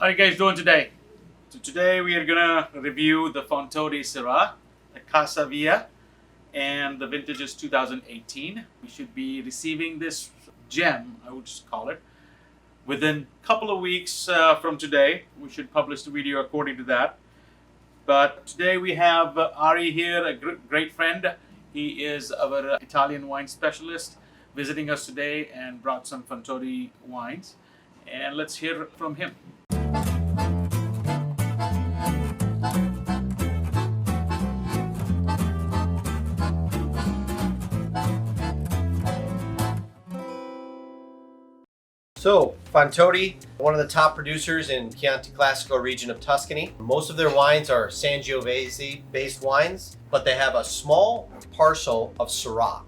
How are you guys doing today? So today we are gonna review the Fontodi Syrah, the Case Via, and the vintage is 2018. We should be receiving this gem, I would just call it, within a couple of weeks from today. We should publish the video according to that. But today we have Ari here, a great friend. He is our Italian wine specialist, visiting us today and brought some Fontodi wines. And let's hear from him. So, Fontodi, one of the top producers in Chianti Classico region of Tuscany. Most of their wines are Sangiovese-based wines, but they have a small parcel of Syrah.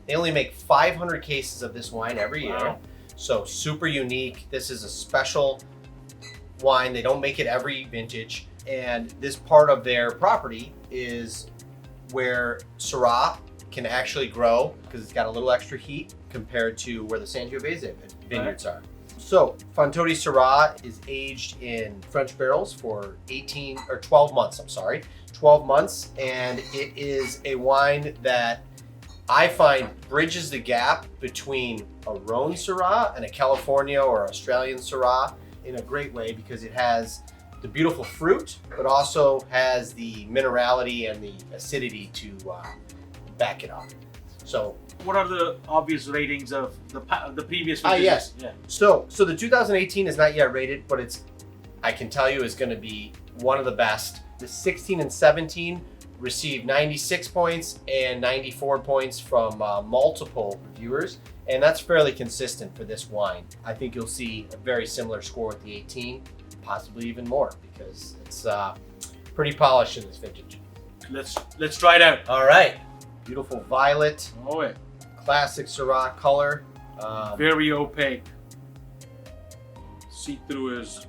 They only make 500 cases of this wine every year, Wow. So super unique. This is a special wine. They don't make it every vintage, and this part of their property is where Syrah can actually grow because it's got a little extra heat compared to where the Sangiovese vineyards are. So Fontodi Syrah is aged in French barrels for 12 months, 12 months. And it is a wine that I find bridges the gap between a Rhone Syrah and a California or Australian Syrah in a great way, because it has the beautiful fruit, but also has the minerality and the acidity to back it up. So, what are the obvious ratings of the previous vintages? Yes. Yeah. So the 2018 is not yet rated, but I can tell you is going to be one of the best. The 16 and 17 received 96 points and 94 points from multiple reviewers, and that's fairly consistent for this wine. I think you'll see a very similar score with the 18, possibly even more, because it's pretty polished in this vintage. Let's try it out. All right, beautiful violet. Oh yeah. Classic Syrah color. Very opaque. See-through is.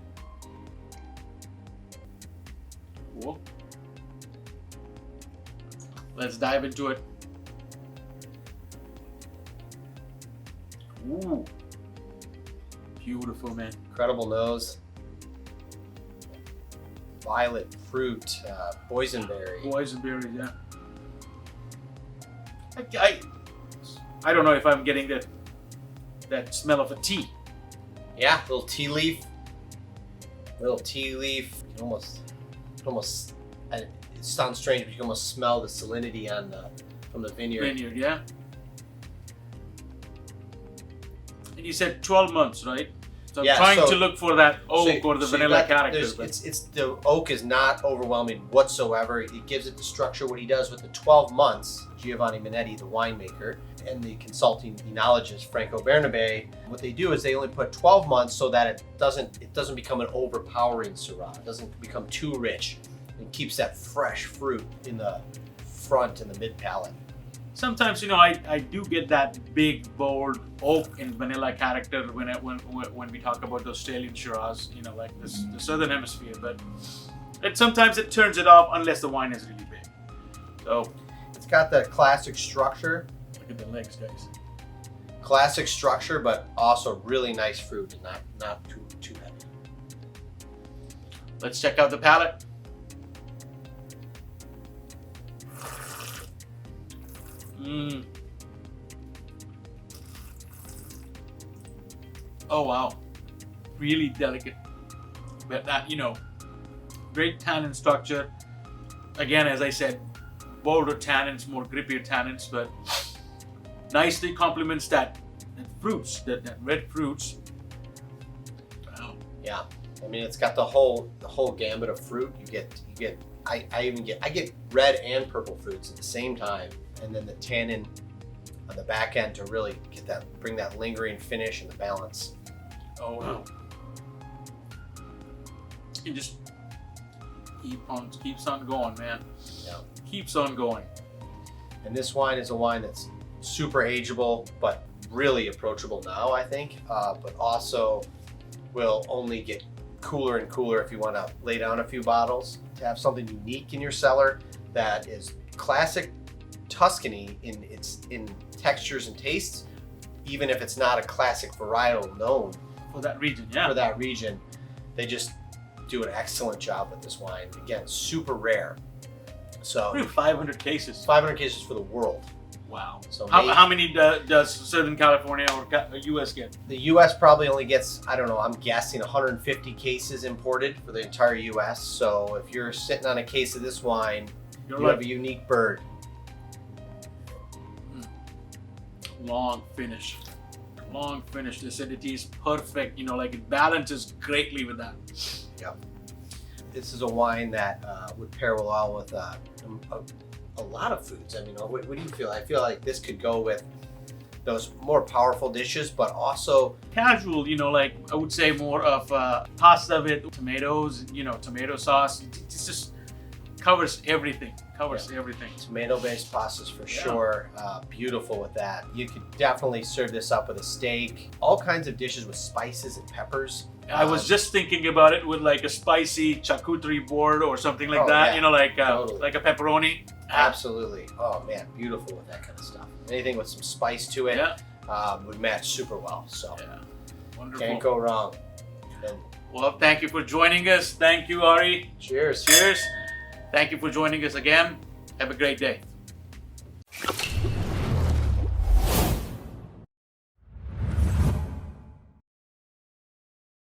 Cool. Let's dive into it. Ooh. Beautiful, man. Incredible nose. Violet fruit, boysenberry. Boysenberry, yeah. I don't know if I'm getting that smell of a tea. Yeah, little tea leaf. You can almost. It sounds strange, but you can almost smell the salinity from the vineyard. Yeah. And you said 12 months, right? So I'm trying to look for that oak or the vanilla character. The oak is not overwhelming whatsoever. It gives it the structure. What he does with the 12 months, Giovanni Minetti, the winemaker, and the consulting enologist Franco Bernabe, what they do is they only put 12 months so that it doesn't become an overpowering Syrah. It doesn't become too rich. It keeps that fresh fruit in the front and the mid palate. Sometimes, I do get that big, bold oak and vanilla character when we talk about the Australian Shiraz, like the Southern Hemisphere. But sometimes it turns it off unless the wine is really big. So it's got the classic structure. Look at the legs, guys. Classic structure, but also really nice fruit and not too heavy. Let's check out the palate. Oh wow, really delicate, but that great tannin structure. Again, as I said, bolder tannins, more grippier tannins, but nicely complements that fruits, that red fruits. Wow. Yeah, I mean it's got the whole gambit of fruit. I get red and purple fruits at the same time, and then the tannin on the back end to really bring that lingering finish and the balance. Oh wow! It just keeps on going, man. Yeah, keeps on going. And this wine is a wine that's super ageable, but really approachable now, I think. But also will only get cooler and cooler if you want to lay down a few bottles to have something unique in your cellar that is classic Tuscany in textures and tastes, even if it's not a classic varietal known for that region. Yeah. For that region, they do an excellent job with this wine. Again, super rare. So 500 cases. 500 cases for the world. Wow. So How many does Southern California or US get? the U.S. probably only gets, I don't know, I'm guessing 150 cases imported for the entire U.S. So if you're sitting on a case of this wine, you have a unique bird. Long finish. Long finish. The acidity is perfect. You know, like it balances greatly with that. Yep. This is a wine that would pair well with a lot of foods. I mean, what do you feel? I feel like this could go with those more powerful dishes, but also Casual, you know, like I would say more of pasta with tomatoes, you know, tomato sauce. It just covers everything. Everything. tomato-based pastas for sure. Beautiful with that. You could definitely serve this up with a steak. All kinds of dishes with spices and peppers. I was just thinking about it with like a spicy charcuterie board or something like that. Yeah. You know, like Totally. like a pepperoni. Absolutely. Oh man, beautiful with that kind of stuff. Anything with some spice to it would match super well. So Wonderful. can't go wrong. And Well, thank you for joining us. Thank you, Ari. cheers. Cheers. Thank you for joining us again. Have a great day.